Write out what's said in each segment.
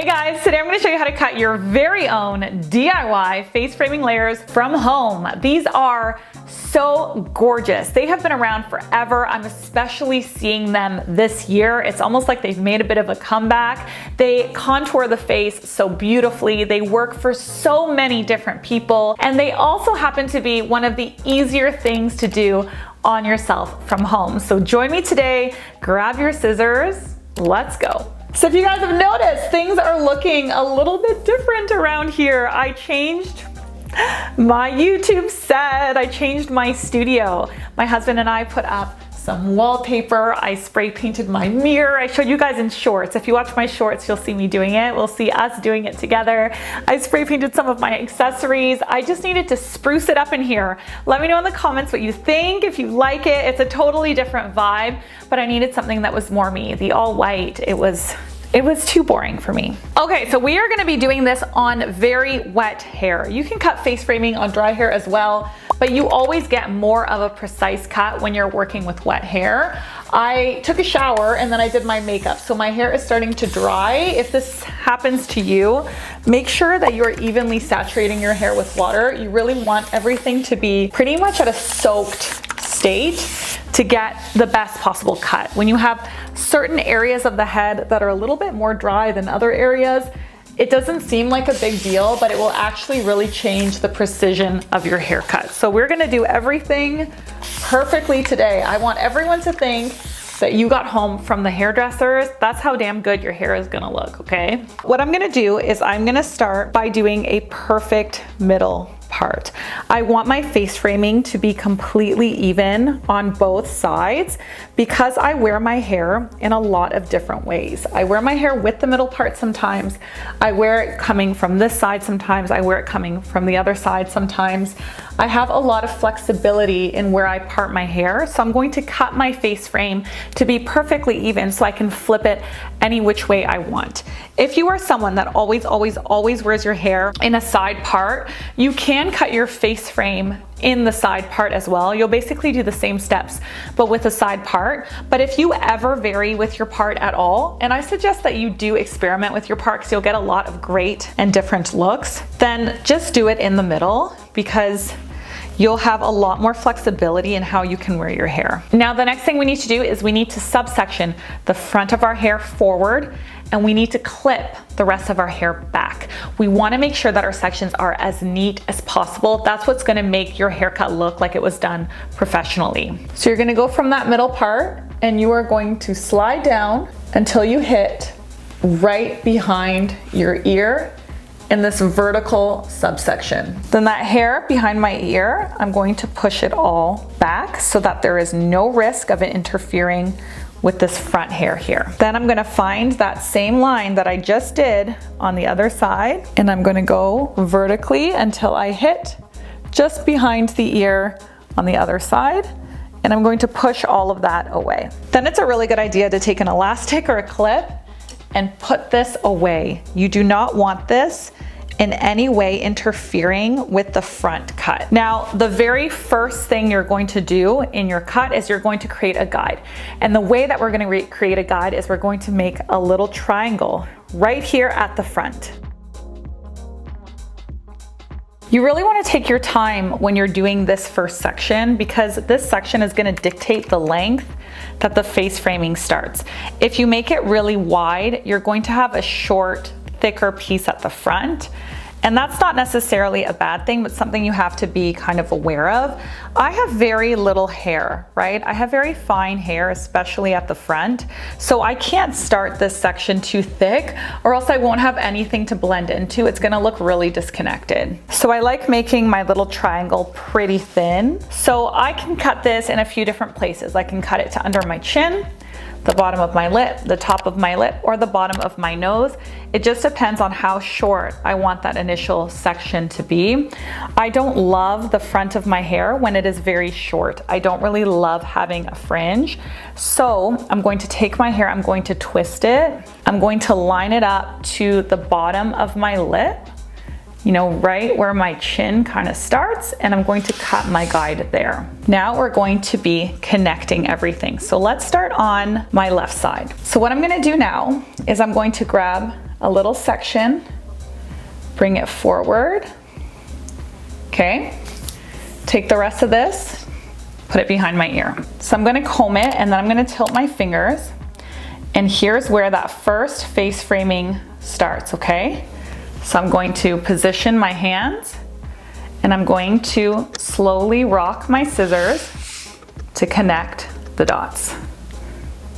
guys, today I'm going to show you how to cut your very own DIY face framing layers from home. These are so gorgeous. They have been around forever. I'm especially seeing them this year. It's almost like they've made a bit of a comeback. They contour the face so beautifully. They work for so many different people, and they also happen to be one of the easier things to do on yourself from home. So join me today, grab your scissors, let's go. So if you guys have noticed, things are looking a little bit different around here. I changed my YouTube set, I changed my studio. My husband and I put up some wallpaper. I spray painted my mirror. I showed you guys in shorts. If you watch my shorts, you'll see me doing it. We'll see us doing it together. I spray painted some of my accessories. I just needed to spruce it up in here. Let me know in the comments what you think, if you like it. It's a totally different vibe, but I needed something that was more me. The all white, it was too boring for me. Okay, so we are gonna be doing this on very wet hair. You can cut face framing on dry hair as well, but you always get more of a precise cut when you're working with wet hair. I took a shower and then I did my makeup, so my hair is starting to dry. If this happens to you, make sure that you're evenly saturating your hair with water. You really want everything to be pretty much at a soaked state to get the best possible cut. When you have certain areas of the head that are a little bit more dry than other areas, it doesn't seem like a big deal, but it will actually really change the precision of your haircut. So we're gonna do everything perfectly today. I want everyone to think that you got home from the hairdressers. That's how damn good your hair is gonna look, okay? What I'm gonna do is I'm gonna start by doing a perfect middle part. I want my face framing to be completely even on both sides because I wear my hair in a lot of different ways. I wear my hair with the middle part sometimes. I wear it coming from this side sometimes. I wear it coming from the other side sometimes. I have a lot of flexibility in where I part my hair, so I'm going to cut my face frame to be perfectly even so I can flip it any which way I want. If you are someone that always wears your hair in a side part, you can cut your face frame in the side part as well. You'll basically do the same steps, but with a side part. But if you ever vary with your part at all, and I suggest that you do experiment with your part because you'll get a lot of great and different looks, then just do it in the middle because you'll have a lot more flexibility in how you can wear your hair. Now, the next thing we need to do is we need to subsection the front of our hair forward, and we need to clip the rest of our hair back. We wanna make sure that our sections are as neat as possible. That's what's gonna make your haircut look like it was done professionally. So you're gonna go from that middle part, and you are going to slide down until you hit right behind your ear in this vertical subsection. Then that hair behind my ear, I'm going to push it all back so that there is no risk of it interfering with this front hair here. Then I'm gonna find that same line that I just did on the other side, and I'm gonna go vertically until I hit just behind the ear on the other side, and I'm going to push all of that away. Then it's a really good idea to take an elastic or a clip and put this away. You do not want this in any way interfering with the front cut. Now, the very first thing you're going to do in your cut is you're going to create a guide. And the way that we're gonna create a guide is we're going to make a little triangle right here at the front. You really want to take your time when you're doing this first section because this section is going to dictate the length that the face framing starts. If you make it really wide, you're going to have a short, thicker piece at the front. And that's not necessarily a bad thing, but something you have to be kind of aware of. I have very little hair, right? I have very fine hair, especially at the front. So I can't start this section too thick or else I won't have anything to blend into. It's gonna look really disconnected. So I like making my little triangle pretty thin. So I can cut this in a few different places. I can cut it to under my chin, the bottom of my lip, the top of my lip, or the bottom of my nose. It just depends on how short I want that initial section to be. I don't love the front of my hair when it is very short. I don't really love having a fringe. So I'm going to take my hair, I'm going to twist it. I'm going to line it up to the bottom of my lip, you know, right where my chin kind of starts, and I'm going to cut my guide there. Now we're going to be connecting everything. So let's start on my left side. So what I'm gonna do now is I'm going to grab a little section, bring it forward. Okay, take the rest of this, put it behind my ear. So I'm gonna comb it and then I'm gonna tilt my fingers, and here's where that first face framing starts, okay? So I'm going to position my hands and I'm going to slowly rock my scissors to connect the dots.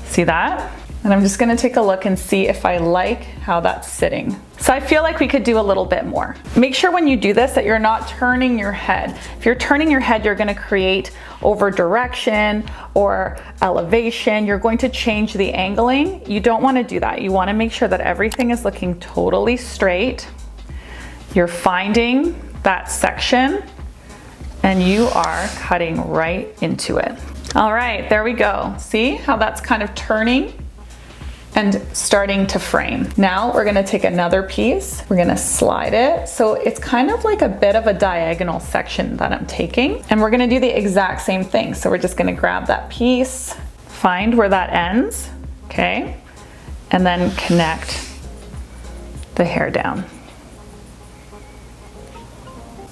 See that? And I'm just gonna take a look and see if I like how that's sitting. So I feel like we could do a little bit more. Make sure when you do this that you're not turning your head. If you're turning your head, you're gonna create over direction or elevation. You're going to change the angling. You don't wanna do that. You wanna make sure that everything is looking totally straight. You're finding that section and you are cutting right into it. All right, there we go. See how that's kind of turning and starting to frame. Now we're gonna take another piece, we're gonna slide it. So it's kind of like a bit of a diagonal section that I'm taking, and we're gonna do the exact same thing. So we're just gonna grab that piece, find where that ends, okay? And then connect the hair down.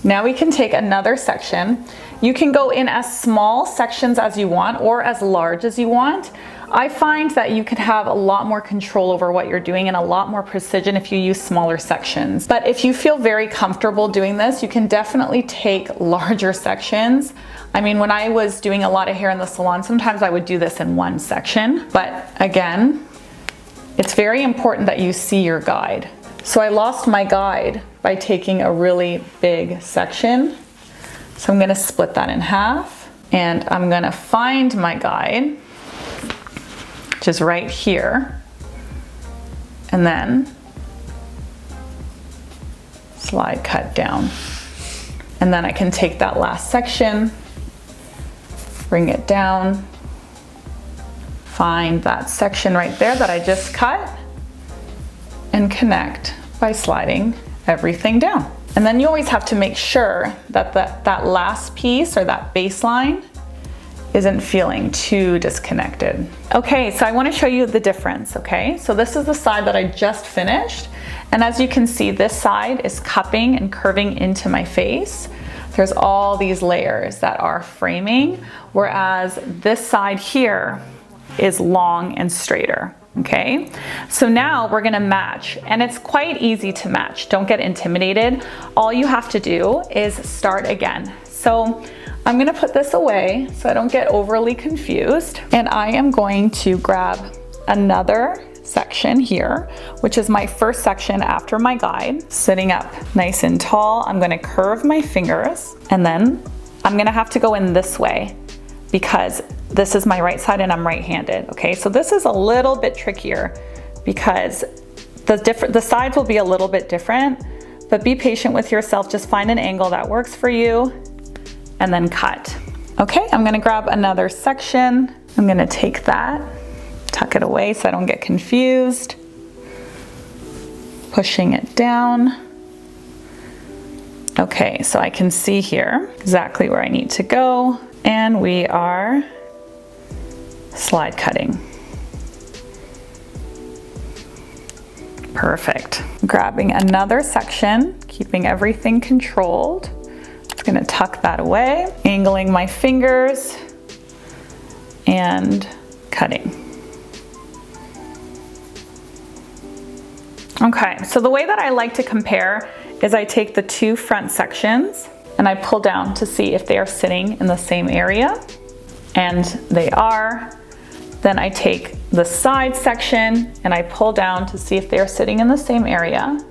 Now we can take another section. You can go in as small sections as you want or as large as you want. I find that you could have a lot more control over what you're doing and a lot more precision if you use smaller sections. But if you feel very comfortable doing this, you can definitely take larger sections. I mean, when I was doing a lot of hair in the salon, sometimes I would do this in one section. But again, it's very important that you see your guide. So I lost my guide by taking a really big section. So I'm gonna split that in half and I'm gonna find my guide, which is right here, and then slide cut down. And then I can take that last section, bring it down, find that section right there that I just cut, and connect by sliding everything down. And then you always have to make sure that that last piece or that baseline isn't feeling too disconnected. Okay, so I want to show you the difference, okay? So this is the side that I just finished. And as you can see, this side is cupping and curving into my face. There's all these layers that are framing, whereas this side here is long and straighter. Okay, so now we're gonna match, and it's quite easy to match. Don't get intimidated. All you have to do is start again. So I'm gonna put this away so I don't get overly confused, and I am going to grab another section here, which is my first section after my guide. Sitting up nice and tall, I'm gonna curve my fingers, and then I'm gonna have to go in this way because this is my right side and I'm right-handed, okay? So this is a little bit trickier because the sides will be a little bit different, but be patient with yourself. Just find an angle that works for you and then cut. Okay, I'm gonna grab another section. I'm gonna take that, tuck it away so I don't get confused. Pushing it down. Okay, so I can see here exactly where I need to go. And we are slide cutting. Perfect. Grabbing another section, keeping everything controlled. Just gonna tuck that away, angling my fingers and cutting. Okay, so the way that I like to compare is I take the two front sections and I pull down to see if they are sitting in the same area, and they are. Then I take the side section and I pull down to see if they are sitting in the same area,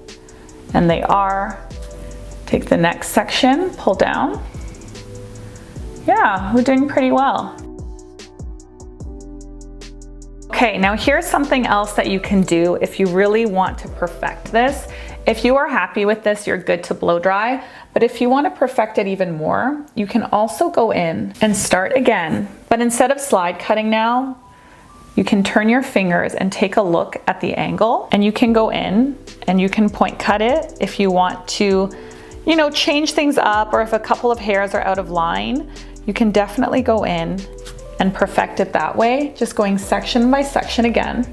and they are. Take the next section, pull down. Yeah, we're doing pretty well. Okay, now here's something else that you can do if you really want to perfect this. If you are happy with this, you're good to blow dry. But if you want to perfect it even more, you can also go in and start again. But instead of slide cutting now, you can turn your fingers and take a look at the angle, and you can go in and you can point cut it if you want to, you know, change things up, or if a couple of hairs are out of line, you can definitely go in and perfect it that way, just going section by section again.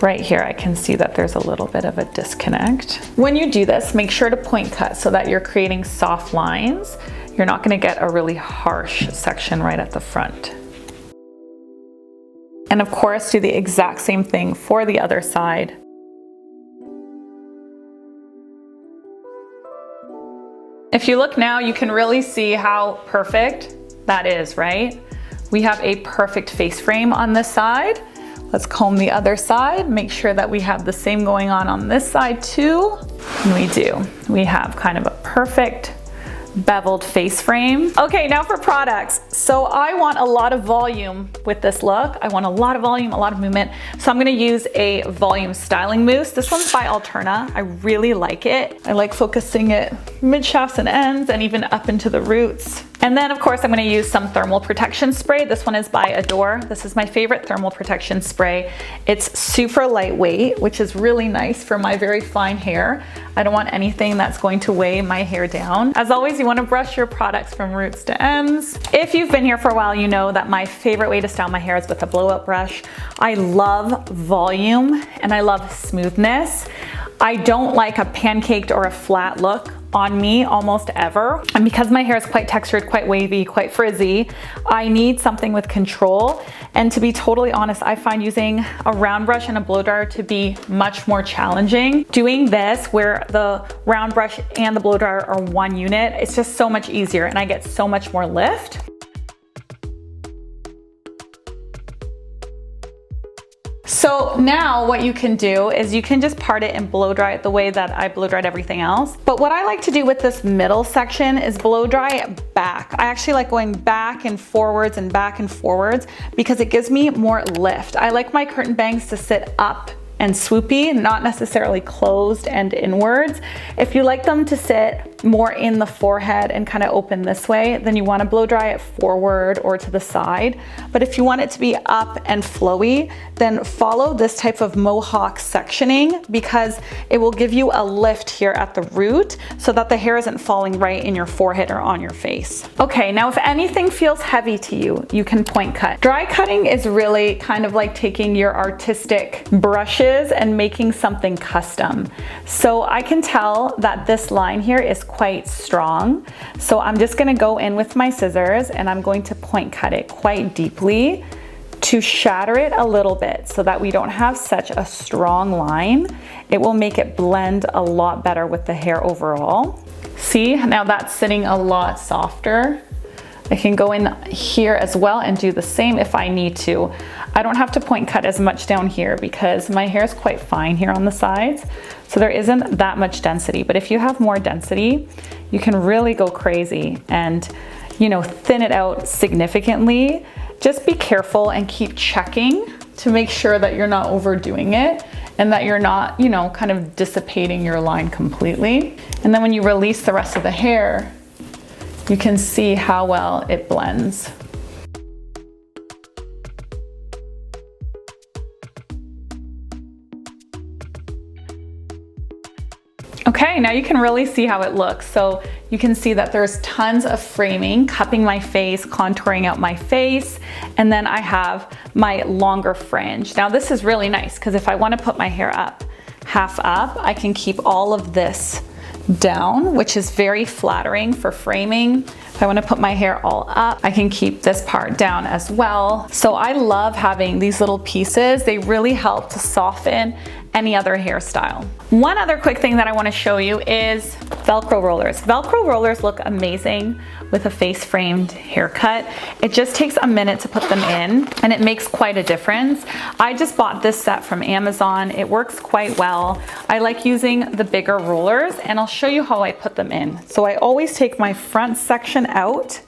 Right here, I can see that there's a little bit of a disconnect. When you do this, make sure to point cut so that you're creating soft lines. You're not gonna get a really harsh section right at the front. And of course, do the exact same thing for the other side. If you look now, you can really see how perfect that is, right? We have a perfect face frame on this side. Let's comb the other side, make sure that we have the same going on this side too. And we do. We have kind of a perfect beveled face frame. Okay, now for products. So I want a lot of volume with this look. I want a lot of volume, a lot of movement. So I'm gonna use a volume styling mousse. This one's by Alterna. I really like it. I like focusing it mid shafts and ends and even up into the roots. And then of course I'm gonna use some thermal protection spray. This one is by LADOR. This is my favorite thermal protection spray. It's super lightweight, which is really nice for my very fine hair. I don't want anything that's going to weigh my hair down. As always, you wanna brush your products from roots to ends. If you've been here for a while, you know that my favorite way to style my hair is with a blowout brush. I love volume and I love smoothness. I don't like a pancaked or a flat look on me almost ever. And because my hair is quite textured, quite wavy, quite frizzy, I need something with control. And to be totally honest, I find using a round brush and a blow dryer to be much more challenging. Doing this where the round brush and the blow dryer are one unit, it's just so much easier and I get so much more lift. So now what you can do is you can just part it and blow dry it the way that I blow dried everything else. But what I like to do with this middle section is blow dry it back. I actually like going back and forwards because it gives me more lift. I like my curtain bangs to sit up and swoopy, not necessarily closed and inwards. If you like them to sit more in the forehead and kind of open this way, then you want to blow dry it forward or to the side. But if you want it to be up and flowy, then follow this type of mohawk sectioning because it will give you a lift here at the root so that the hair isn't falling right in your forehead or on your face. Okay, now if anything feels heavy to you, you can point cut. Dry cutting is really kind of like taking your artistic brushes and making something custom. So I can tell that this line here is quite strong. So I'm just gonna go in with my scissors and I'm going to point cut it quite deeply to shatter it a little bit so that we don't have such a strong line. It will make it blend a lot better with the hair overall. See, now that's sitting a lot softer. I can go in here as well and do the same if I need to. I don't have to point cut as much down here because my hair is quite fine here on the sides. So there isn't that much density, but if you have more density, you can really go crazy and, you know, thin it out significantly. Just be careful and keep checking to make sure that you're not overdoing it and that you're not, you know, kind of dissipating your line completely. And then when you release the rest of the hair, you can see how well it blends. Okay, now you can really see how it looks. So you can see that there's tons of framing, cupping my face, contouring out my face, and then I have my longer fringe. Now this is really nice because if I want to put my hair up, half up, I can keep all of this down, which is very flattering for framing. If I want to put my hair all up, I can keep this part down as well. So I love having these little pieces. They really help to soften any other hairstyle. One other quick thing that I want to show you is Velcro rollers. Velcro rollers look amazing with a face framed haircut. It just takes a minute to put them in and it makes quite a difference. I just bought this set from Amazon. It works quite well. I like using the bigger rollers and I'll show you how I put them in. So I always take my front section out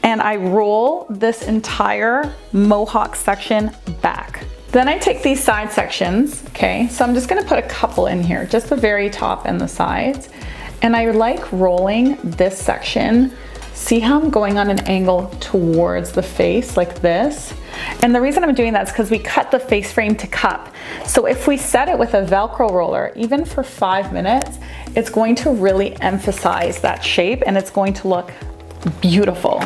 and I roll this entire mohawk section back. Then I take these side sections, okay? So I'm just gonna put a couple in here, just the very top and the sides. And I like rolling this section. See how I'm going on an angle towards the face like this? And the reason I'm doing that is because we cut the face frame to cup. So if we set it with a Velcro roller, even for 5 minutes, it's going to really emphasize that shape and it's going to look beautiful.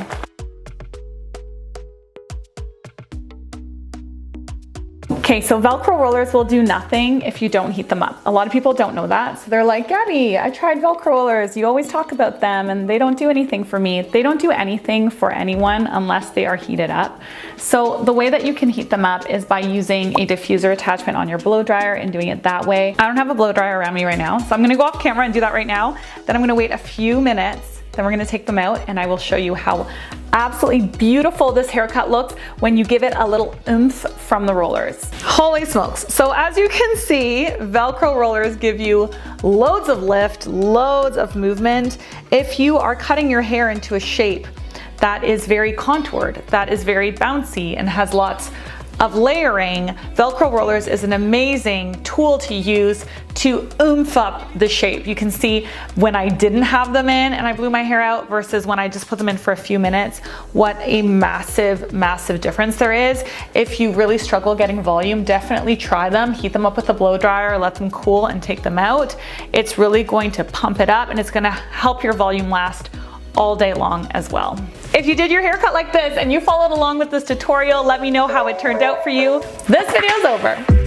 Okay, so Velcro rollers will do nothing if you don't heat them up. A lot of people don't know that. So they're like, Gabby, I tried Velcro rollers. You always talk about them and they don't do anything for me. They don't do anything for anyone unless they are heated up. So the way that you can heat them up is by using a diffuser attachment on your blow dryer and doing it that way. I don't have a blow dryer around me right now, so I'm gonna go off camera and do that right now. Then I'm gonna wait a few minutes. Then we're gonna take them out and I will show you how absolutely beautiful this haircut looks when you give it a little oomph from the rollers. Holy smokes. So as you can see, Velcro rollers give you loads of lift, loads of movement. If you are cutting your hair into a shape that is very contoured, that is very bouncy and has lots of layering, Velcro rollers is an amazing tool to use to oomph up the shape. You can see when I didn't have them in and I blew my hair out versus when I just put them in for a few minutes, what a massive, massive difference there is. If you really struggle getting volume, definitely try them. Heat them up with a blow dryer, let them cool and take them out. It's really going to pump it up and it's gonna help your volume last all day long as well. If you did your haircut like this and you followed along with this tutorial, let me know how it turned out for you. This video's over.